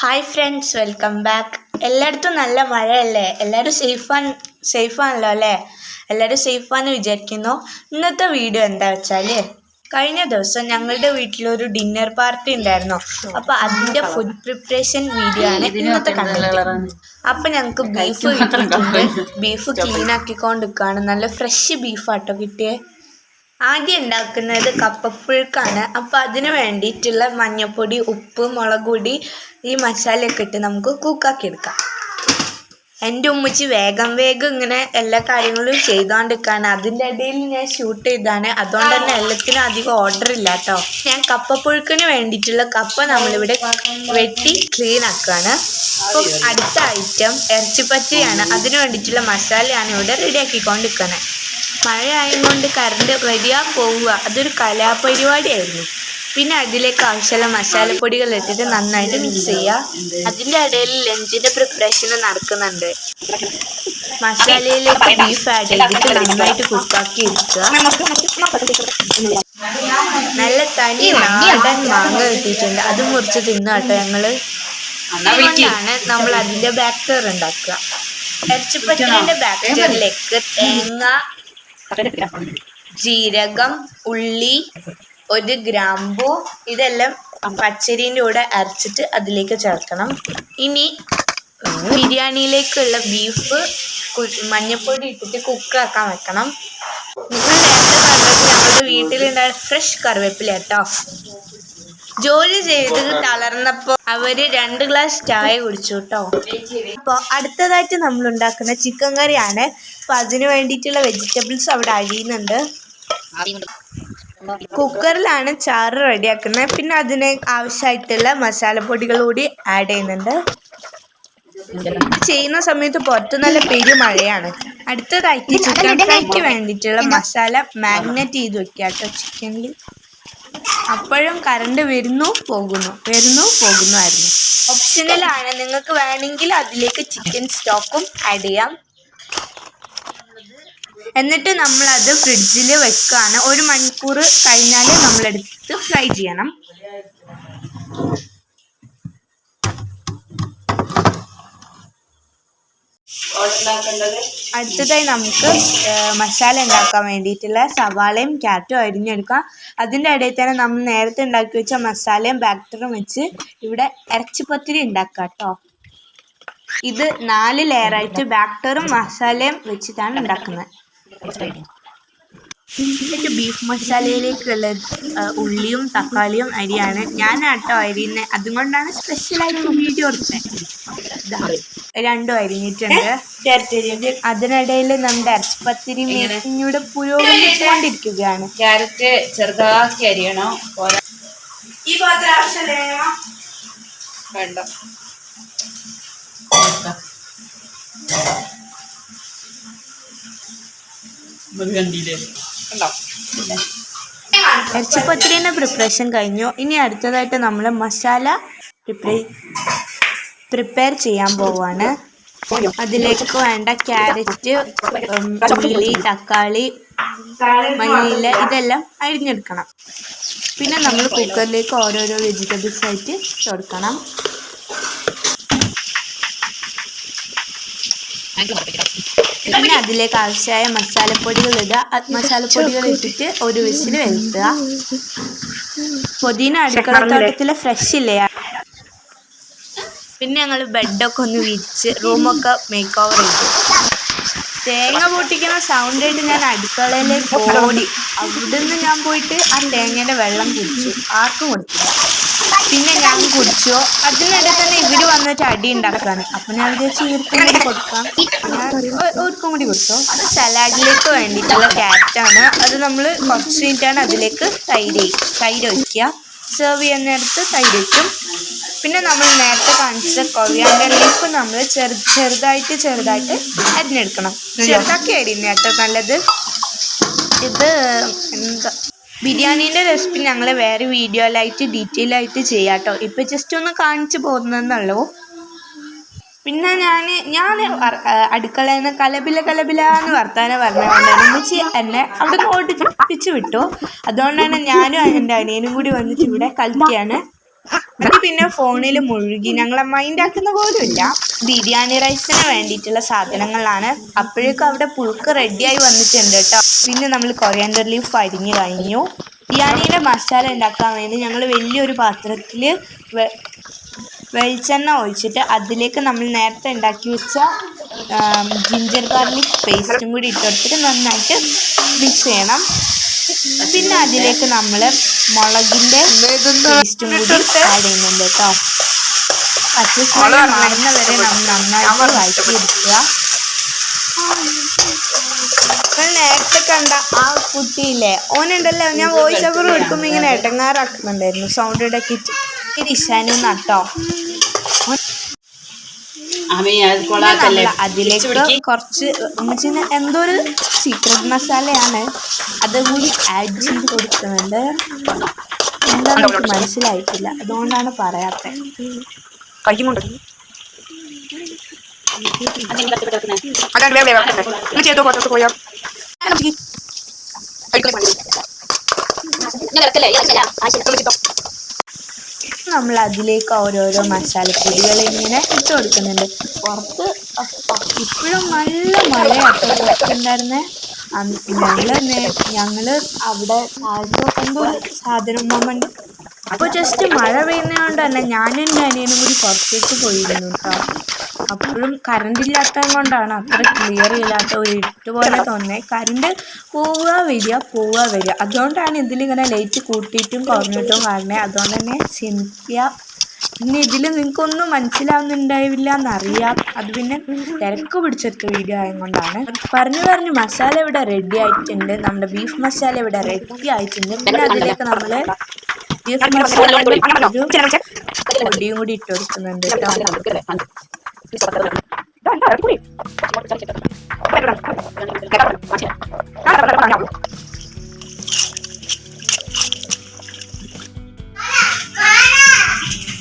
Hi friends, welcome back. എല്ലായിടത്തും നല്ല മഴയല്ലേ? എല്ലാവരും സേഫാണല്ലോ അല്ലേ? എല്ലാവരും സേഫാന്ന് വിചാരിക്കുന്നു. ഇന്നത്തെ വീഡിയോ എന്താ വെച്ചാൽ, കഴിഞ്ഞ ദിവസം ഞങ്ങളുടെ വീട്ടിലൊരു ഡിന്നർ പാർട്ടി ഉണ്ടായിരുന്നു. അപ്പോൾ അതിൻ്റെ ഫുഡ് പ്രിപ്പറേഷൻ വീഡിയോ ആണ് ഇന്നത്തെ കണ്ടത്. അപ്പം ഞങ്ങൾക്ക് ബീഫ് കിട്ടിയിട്ടുണ്ട്. ബീഫ് ക്ലീൻ ആക്കിക്കൊണ്ടിരിക്കുകയാണ്. നല്ല ഫ്രഷ് ബീഫാട്ടോ കിട്ടിയേ. ആദ്യം ഉണ്ടാക്കുന്നത് കപ്പപ്പുഴുക്കാണ്. അപ്പോൾ അതിന് വേണ്ടിയിട്ടുള്ള മഞ്ഞൾപ്പൊടി, ഉപ്പ്, മുളക് പൊടി, ഈ മസാലയൊക്കെ ഇട്ട് നമുക്ക് കുക്കാക്കി എടുക്കാം. എൻ്റെ ഉമ്മച്ചി വേഗം ഇങ്ങനെ എല്ലാ കാര്യങ്ങളും ചെയ്തുകൊണ്ടിരിക്കുകയാണ്. അതിൻ്റെ ഇടയിൽ ഞാൻ ഷൂട്ട് ചെയ്താണ്. അതുകൊണ്ട് തന്നെ എല്ലാത്തിനും അധികം ഓർഡർ ഇല്ല കേട്ടോ. ഞാൻ കപ്പപ്പുഴുക്കിന് വേണ്ടിയിട്ടുള്ള കപ്പ നമ്മളിവിടെ വെട്ടി ക്ലീൻ ആക്കുകയാണ്. അപ്പം അടുത്ത ഐറ്റം ഇറച്ചിപ്പച്ചയാണ്. അതിന് വേണ്ടിയിട്ടുള്ള മസാലയാണ് ഇവിടെ റെഡിയാക്കിക്കൊണ്ടിരിക്കുന്നത്. മഴ ആയതുകൊണ്ട് കറണ്ട് വരിക പോവുക, അതൊരു കലാപരിപാടിയായിരുന്നു. പിന്നെ അതിലേക്ക് ആവശ്യമുള്ള മസാലപ്പൊടികൾ ഇട്ടിട്ട് നന്നായിട്ട് മിക്സ് ചെയ്യുക. അതിൻ്റെ ഇടയിൽ ലഞ്ചിൻ്റെ പ്രിപ്പറേഷൻ നടക്കുന്നുണ്ട്. മസാലയിലേക്ക് ബീഫ് ആഡ് ചെയ്തിട്ട് നന്നായിട്ട് കുക്കാക്കി എടുക്കുക. നല്ല തനി നാടൻ മാങ്ങ കിട്ടിയിട്ടുണ്ട്. അത് മുറിച്ച് തിന്നുക കേട്ടോ ഞങ്ങൾ. അതുകൊണ്ടാണ് നമ്മൾ അതിൻ്റെ ബാറ്റർ ഉണ്ടാക്കുക. ഇറച്ചിപ്പച്ചടിൻ്റെ ബാറ്ററിലേക്ക് തേങ്ങ, ജീരകം, ഉള്ളി, ഒരു ഗ്രാമ്പു, ഇതെല്ലാം പച്ചരീൻ്റെ കൂടെ അരച്ചിട്ട് അതിലേക്ക് ചേർക്കണം. ഇനി ബിരിയാണിയിലേക്കുള്ള ബീഫ് മഞ്ഞൾപ്പൊടി ഇട്ടിട്ട് കുക്കാക്കാൻ വെക്കണം. നിങ്ങൾ നേരത്തെ കണ്ടത് ഞങ്ങളുടെ വീട്ടിലുണ്ടായ ഫ്രഷ് കറിവേപ്പില കേട്ടോ. ജോലി ചെയ്ത് തളർന്നപ്പോൾ അവർ 2 ഗ്ലാസ് ചായ കുടിച്ചു കേട്ടോ. അപ്പോൾ അടുത്തതായിട്ട് നമ്മൾ ഉണ്ടാക്കുന്ന ചിക്കൻ കറിയാണ്. അപ്പോൾ അതിന് വേണ്ടിയിട്ടുള്ള വെജിറ്റബിൾസ് അവിടെ അരിയുന്നുണ്ട്. കുക്കറിലാണ് ചാറ് റെഡിയാക്കുന്നത്. പിന്നെ അതിന് ആവശ്യമായിട്ടുള്ള മസാലപ്പൊടികൾ കൂടി ആഡ് ചെയ്യുന്നുണ്ട്. ചെയ്യുന്ന സമയത്ത് പുറത്ത് നല്ല പെരുമഴയാണ്. അടുത്തതായിട്ട് ചിക്കൻ ഫ്രൈക്ക് വേണ്ടിയിട്ടുള്ള മസാല മാഗ്നേറ്റ് ചെയ്ത് വെക്കുക കേട്ടോ ചിക്കനിൽ. അപ്പോഴും കറണ്ട് വരുന്നു പോകുന്നു. ഓപ്ഷണലാണ്, നിങ്ങൾക്ക് വേണമെങ്കിൽ അതിലേക്ക് ചിക്കൻ സ്റ്റോക്കും ആഡ് ചെയ്യാം. എന്നിട്ട് നമ്മളത് ഫ്രിഡ്ജിൽ വെക്കുകയാണ്. 1 മണിക്കൂർ കഴിഞ്ഞാൽ നമ്മളെടുത്ത് ഫ്രൈ ചെയ്യണം. അടുത്തതായി നമുക്ക് മസാല ഉണ്ടാക്കാൻ വേണ്ടിയിട്ടുള്ള സവാളയും ക്യാരറ്റും അരിഞ്ഞെടുക്കാം. അതിൻ്റെ ഇടയിൽ തന്നെ നമ്മൾ നേരത്തെ ഉണ്ടാക്കി വെച്ച മസാലയും ബാറ്ററും വെച്ച് ഇവിടെ ഇറച്ചിപ്പത്തിരി ഉണ്ടാക്കാം കേട്ടോ. ഇത് 4 ലെയറായിട്ട് ബാറ്ററും മസാലയും വെച്ചിട്ടാണ് ഉണ്ടാക്കുന്നത്. ബീഫ് മസാലയിലേക്കുള്ള ഉള്ളിയും തക്കാളിയും അരിയാണ് ഞാനാട്ടോ അരിയുന്നത്. അതുകൊണ്ടാണ് സ്പെഷ്യലായിട്ട് വീഡിയോ എടുത്തത്. രണ്ടും അരിഞ്ഞിട്ടുണ്ട്. അതിനിടയിൽ നമ്മുടെ ഇറച്ചിപ്പത്തിരി മേക്കിങ്ങിലൂടെ പുരോഗമിച്ചുകൊണ്ടിരിക്കുകയാണ്. ക്യാരറ്റ് ചെറുതാക്കി അരിയണം. ഈ പാത്രം ആവശ്യമില്ല വേണ്ട. ഇറച്ചിപ്പത്തിരിൻ്റെ പ്രിപ്പറേഷൻ കഴിഞ്ഞു. ഇനി അടുത്തതായിട്ട് നമ്മൾ മസാല പ്രിപ്പയർ ചെയ്യാൻ പോവാണ്. അതിലേക്ക് വേണ്ട ക്യാരറ്റ്, ഉള്ളി, തക്കാളി, മല്ലിയില ഇതെല്ലാം അരിഞ്ഞെടുക്കണം. പിന്നെ നമ്മൾ കുക്കറിലേക്ക് ഓരോരോ വെജിറ്റബിൾസ് ആയിട്ട് കൊടുക്കണം. പിന്നെ അതിലേക്ക് ആവശ്യമായ മസാലപ്പൊടികൾ ഇടുക. മസാലപ്പൊടികൾ ഇട്ടിട്ട് ഒരു വിസിൽ വരുത്തുക. പുതിന അടുക്കളത്തോട്ടത്തിലെ ഫ്രഷ് ഇല്ലേ. പിന്നെ ഞങ്ങൾ ബെഡൊക്കെ ഒന്ന് വിരിച്ച് റൂമൊക്കെ മേക്ക് ഓവർ ചെയ്തു. തേങ്ങ പൊട്ടിക്കുന്ന സൗണ്ട് ആയിട്ട് ഞാൻ അടുക്കളയിലേക്ക് ഓടി. അവിടുന്ന് ഞാൻ പോയിട്ട് ആ തേങ്ങയുടെ വെള്ളം കുടിച്ചു. ആർക്കും കൊടുത്തില്ല. പിന്നെ ഞാൻ കുടിച്ചു. അതിനിടെ തന്നെ ഇവർ വന്നിട്ട് അടി ഉണ്ടാക്കുകയാണ്. അപ്പം ഞാൻ വിചാരിച്ചു ഇവർക്കും കൂടി കൊടുക്കാം. ഇവർക്കും കൂടി കൊടുത്തു. സലാഡിലേക്ക് വേണ്ടിയിട്ടുള്ള ക്യാരറ്റാണ്. അത് നമ്മൾ കുറച്ച് കഴിഞ്ഞിട്ടാണ് അതിലേക്ക് തൈര് ഒഴിക്കുക. സെർവ് ചെയ്യുന്ന നേരത്ത് തൈര് വയ്ക്കും. പിന്നെ നമ്മൾ നേരത്തെ കാണിച്ച കൊറിയാണ്ടർ ലീഫ് നമ്മൾ ചെറുതായിട്ട് അരിഞ്ഞെടുക്കണം. ചെറുതാക്കി അരിയുന്ന കേട്ടോ നല്ലത്. ഇത് എന്താ ബിരിയാണീൻ്റെ റെസിപ്പി ഞങ്ങൾ വേറെ വീഡിയോയിലായിട്ട് ഡീറ്റെയിൽ ആയിട്ട് ചെയ്യാം കേട്ടോ. ഇപ്പം ജസ്റ്റ് ഒന്ന് കാണിച്ചു പോകുന്നതെന്നുള്ളൂ. പിന്നെ ഞാൻ അടുക്കളയിൽ നിന്ന് കലബില എന്ന് വർത്താനം പറഞ്ഞുകൊണ്ടാണ് ഉമ്മച്ചി എന്നെ അവിടെ നിന്ന് ഓടിപ്പിച്ച് വിട്ടു. അതുകൊണ്ടാണ് ഞാനും എൻ്റെ അനിയനും കൂടി വന്നിട്ട് ഇവിടെ കളിക്കുകയാണ്. എന്നിട്ട് പിന്നെ ഫോണിൽ മുഴുകി ഞങ്ങളെ മൈൻഡാക്കുന്ന പോലുമില്ല. ബിരിയാണി റൈസിന് വേണ്ടിയിട്ടുള്ള സാധനങ്ങളാണ്. അപ്പോഴേക്കും അവിടെ പുഴുക്ക് റെഡിയായി വന്നിട്ടുണ്ട് കേട്ടോ. പിന്നെ നമ്മൾ കൊറിയാണ്ടർ ലീഫ് അരിഞ്ഞ് കഴിഞ്ഞു. ബിരിയാണീൻ്റെ മസാല ഉണ്ടാക്കാൻ വേണ്ടി ഞങ്ങൾ വലിയൊരു പാത്രത്തിൽ വെളിച്ചെണ്ണ ഒഴിച്ചിട്ട് അതിലേക്ക് നമ്മൾ നേരത്തെ ഉണ്ടാക്കി വെച്ച ജിഞ്ചർ ഗാർലിക് പേസ്റ്റും കൂടി ഇട്ടെടുത്തിട്ട് നന്നായിട്ട് മിക്സ് ചെയ്യണം. പിന്നെ അതിലേക്ക് നമ്മൾ മുളകിൻ്റെ പേസ്റ്റും കൂടി ആഡ് ചെയ്യുന്നുണ്ട് കേട്ടോ. പച്ചസ്മെല്ല് മാറുന്ന വരെ നമ്മൾ നന്നായിട്ട് വഴറ്റിയെടുക്കുക. നിങ്ങൾ നേരത്തെ കണ്ട ആ കുട്ടിയില്ലേ, ഓനുണ്ടല്ലോ, ഞാൻ വോയിസ് ഓവർ കൊടുക്കുമ്പോൾ ഇങ്ങനെ ഇടങ്ങാറാക്കുന്നുണ്ടായിരുന്നു സൗണ്ട് ഉണ്ടാക്കിയിട്ട്. ഇഷാനു നട്ടോ. അതിലേക്ക് കുറച്ച് എന്തോ ഒരു സീക്രട്ട് മസാലയാണ്, അതുകൂടി ആഡ് ചെയ്ത് കൊടുക്കുന്നുണ്ട്. എന്താണെന്ന് എനിക്ക് മനസ്സിലായിട്ടില്ല, അതുകൊണ്ടാണ് പറയാത്തത്. നമ്മൾ അതിലേക്ക് ഓരോരോ മസാലപ്പൊടികൾ ഇങ്ങനെ ഇട്ട് കൊടുക്കുന്നുണ്ട്. പുറത്ത് ഇപ്പോഴും നല്ല മഴയായിട്ടുണ്ടായിരുന്നേ. ഞങ്ങള് അവിടെ എന്തോ ഒരു സാധനം മൊമെന്റ്. അപ്പോൾ ജസ്റ്റ് മഴ പെയ്യുന്നതുകൊണ്ട് തന്നെ ഞാനും എൻ്റെ അനിയനും കൂടി പുറത്തേക്ക് പോയിരുന്നു കേട്ടോ. അപ്പോഴും കറണ്ട് ഇല്ലാത്തത് കൊണ്ടാണ് അത്ര ക്ലിയർ ഇല്ലാത്ത ഒരു ഇരുട്ട് പോലെ തോന്നുന്നത്. കറണ്ട് പോവുക വരിക, അതുകൊണ്ടാണ് ഇതിലിങ്ങനെ ലൈറ്റ് കൂട്ടിയിട്ടും കുറഞ്ഞിട്ടും കാണുന്നത്. അതുകൊണ്ട് തന്നെ ക്ഷമിക്കുക. പിന്നെ ഇതിൽ നിങ്ങൾക്കൊന്നും മനസ്സിലാവുന്നുണ്ടാവില്ല എന്നറിയാം. അത് പിന്നെ തിരക്ക് പിടിച്ചെടുത്ത വീഡിയോ ആയതുകൊണ്ടാണ്. പറഞ്ഞ് മസാല ഇവിടെ റെഡി ആയിട്ടുണ്ട്. നമ്മുടെ ബീഫ് മസാല ഇവിടെ റെഡി ആയിട്ടുണ്ട്. പിന്നെ അതിലേക്ക് നമ്മൾ ബീഫ് മസാല ഒരു പൊടിയും കൂടി ഇട്ട് കൊടുക്കുന്നുണ്ട് കേട്ടോ.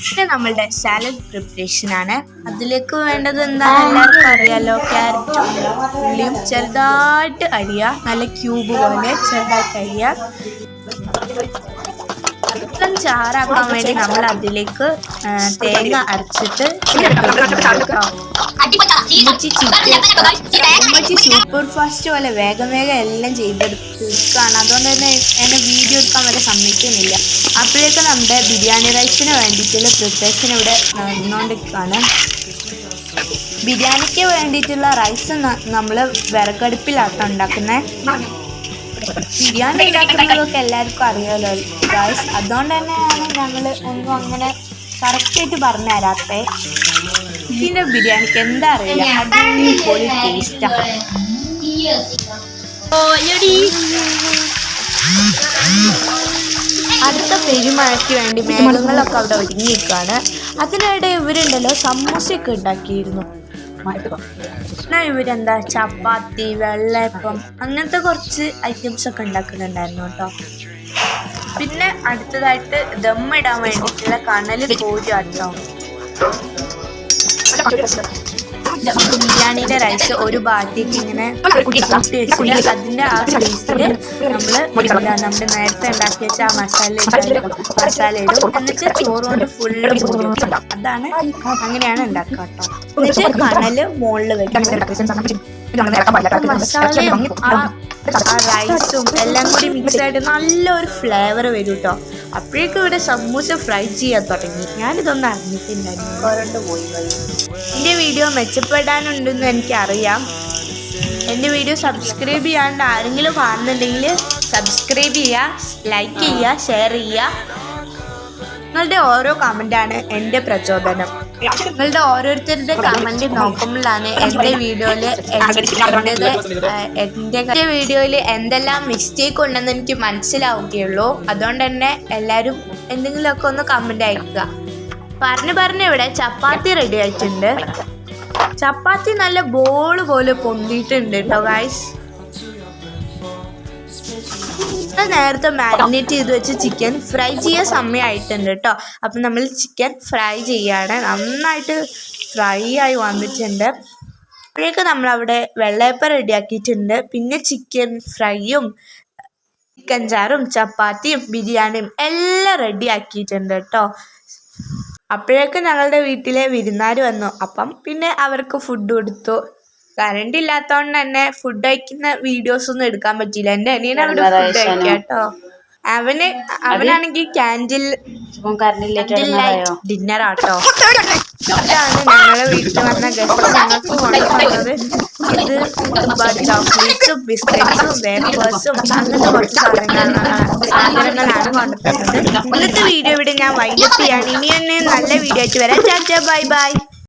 പിന്നെ നമ്മളുടെ സാലഡ് പ്രിപ്പറേഷനാണ്. അതിലേക്ക് വേണ്ടത് എന്താണെന്ന് എല്ലാവർക്കും അറിയാലോ. ക്യാരറ്റും ഉള്ളിയും ചെറുതായിട്ട് അരിയുക, നല്ല ക്യൂബ് പോലെ ചെറുതായിട്ട് അരിയുക. ചിക്കൻ ചാറാക്കാൻ വേണ്ടി നമ്മൾ അതിലേക്ക് തേങ്ങ അരച്ചിട്ട് ഉമ്മച്ചി സൂപ്പർ ഫാസ്റ്റ് പോലെ വേഗം എല്ലാം ചെയ്തെടുക്കുകയാണ്. അതുകൊണ്ട് തന്നെ എന്നെ വീഡിയോ എടുക്കാൻ വരെ സമ്മതിക്കുന്നില്ല. അപ്പോഴേക്കും നമ്മുടെ ബിരിയാണി റൈസിന് വേണ്ടിയിട്ടുള്ള പ്രിപ്പറേഷൻ ഇവിടെ നടന്നുകൊണ്ടിരിക്കുകയാണ്. ബിരിയാണിക്ക് വേണ്ടിയിട്ടുള്ള റൈസ് നമ്മൾ വിറകടുപ്പിലാട്ടോ ഉണ്ടാക്കുന്നത്. ബിരിയാണി ഉണ്ടാക്കുന്നതൊക്കെ എല്ലാവർക്കും അറിയാമല്ലോ ഗൈസ്. അതുകൊണ്ട് തന്നെയാണ് ഞങ്ങൾ ഒന്നും അങ്ങനെ കറക്റ്റായിട്ട് പറഞ്ഞു തരാത്തത്. ഇതിൻ്റെ ബിരിയാണിക്ക് എന്താ അറിയില്ല, അടിപൊളി ടേസ്റ്റാണ്. അടുത്ത പെരുമഴയ്ക്ക് വേണ്ടി മേഘങ്ങളൊക്കെ അവിടെ ഒരുങ്ങി നിൽക്കുകയാണ്. അതിനിടെ ഇവരുണ്ടല്ലോ സമൂസയൊക്കെ ഉണ്ടാക്കിയിരുന്നു. എന്നാൽ ഇവരെന്താ ചപ്പാത്തി, വെള്ളയപ്പം അങ്ങനത്തെ കുറച്ച് ഐറ്റംസ് ഒക്കെ ഉണ്ടാക്കുന്നുണ്ടായിരുന്നു കേട്ടോ. പിന്നെ അടുത്തതായിട്ട് ദമ്മിടാൻ വേണ്ടിയിട്ടുള്ള കനൽ കോരിയാട്ടോ. ബിരിയാണിയുടെ റൈസ് ഒരു ബാറ്റിക്ക് ഇങ്ങനെ കൂട്ടി വെച്ചിട്ട് അതിൻ്റെ ആ സ്പേസിൽ നമ്മൾ നേരത്തെ ഉണ്ടാക്കി വെച്ച ആ മസാല ഇടും. എന്നിട്ട് ചോറ് കൊണ്ട് ഫുള്ള് മൂടി വെക്കും. അതാണ്, അങ്ങനെയാണ് ഉണ്ടാക്കുക കേട്ടോ. എന്നിട്ട് കനല് മുകളിൽ വെക്കും. മസാലയും ആ റൈസും എല്ലാം കൂടി മിക്സ് ആയിട്ട് നല്ലൊരു ഫ്ലേവർ വരും കേട്ടോ. അപ്പോഴേക്കും ഇവിടെ സമൂസ ഫ്രൈ ചെയ്യാൻ തുടങ്ങി. ഞാനിതൊന്നും അറിഞ്ഞിട്ടുണ്ടായിരുന്നു. എൻ്റെ വീഡിയോ മെച്ചപ്പെടാനുണ്ടെന്ന് എനിക്കറിയാം. എൻ്റെ വീഡിയോ സബ്സ്ക്രൈബ് ചെയ്യാണ്ട് ആരെങ്കിലും കാണുന്നുണ്ടെങ്കിൽ സബ്സ്ക്രൈബ് ചെയ്യുക, ലൈക്ക് ചെയ്യുക, ഷെയർ ചെയ്യുക. നിങ്ങളുടെ ഓരോ കമൻറ്റാണ് എൻ്റെ പ്രചോദനം. നിങ്ങളുടെ ഓരോരുത്തരുടെ കമൻറ്റ് നോക്കുമ്പോഴാണ് എൻ്റെ വീഡിയോയിൽ എന്തെല്ലാം മിസ്റ്റേക്ക് ഉണ്ടെന്ന് എനിക്ക് മനസ്സിലാവുകയുള്ളൂ. അതുകൊണ്ട് തന്നെ എല്ലാവരും എന്തെങ്കിലുമൊക്കെ ഒന്ന് കമൻറ്റ് അയക്കുക. പറഞ്ഞ് ഇവിടെ ചപ്പാത്തി റെഡി ആയിട്ടുണ്ട്. ചപ്പാത്തി നല്ല ബോള് പോലെ പൊന്തിയിട്ടുണ്ട് കേട്ടോ ഗൈസ്. നേരത്തെ മാരിനേറ്റ് ചെയ്ത് വെച്ച് ചിക്കൻ ഫ്രൈ ചെയ്യാൻ സമയമായിട്ടുണ്ട് കേട്ടോ. അപ്പം നമ്മൾ ചിക്കൻ ഫ്രൈ ചെയ്യാണ്. നന്നായിട്ട് ഫ്രൈ ആയി വന്നിട്ടുണ്ട്. അപ്പോഴേക്കും നമ്മളവിടെ വെള്ളയപ്പം റെഡിയാക്കിയിട്ടുണ്ട്. പിന്നെ ചിക്കൻ ഫ്രൈയും ചിക്കൻ ചാറും ചപ്പാത്തിയും ബിരിയാണിയും എല്ലാം റെഡിയാക്കിയിട്ടുണ്ട് കേട്ടോ. അപ്പോഴേക്കും ഞങ്ങളുടെ വീട്ടിലെ വിരുന്നാർ വന്നു. അപ്പം പിന്നെ അവർക്ക് ഫുഡ് കൊടുത്തു. കറണ്ട് ഇല്ലാത്തതുകൊണ്ട് തന്നെ ഫുഡ് കഴിക്കുന്ന വീഡിയോസ് ഒന്നും എടുക്കാൻ പറ്റിയില്ല. എൻ്റെ അനിയൻ അവിടെ ഫുഡ് കഴിക്കാം കേട്ടോ. അവനാണെങ്കിൽ ക്യാൻഡിൽ ലൈറ്റ് ഡിന്നറാട്ടോ. ഇതാണ് ഞങ്ങളെ വീട്ടിൽ വന്ന ഗസ്റ്റ് ഞങ്ങൾക്ക് കൊണ്ടുവന്നത്. ഇത് ചോക്ലേറ്റ്സും ബിസ്ക്കറ്റ്സും വേഫേഴ്സും അങ്ങനത്തെ കുറച്ച് സാധനങ്ങളാണ് കൊണ്ടുവന്നത്. ഇന്നത്തെ വീഡിയോ ഇവിടെ ഞാൻ വൈൻഡപ്പ് ചെയ്യാണ്. ഇനി തന്നെ നല്ല വീഡിയോ ആയിട്ട് വരാം. Bye bye.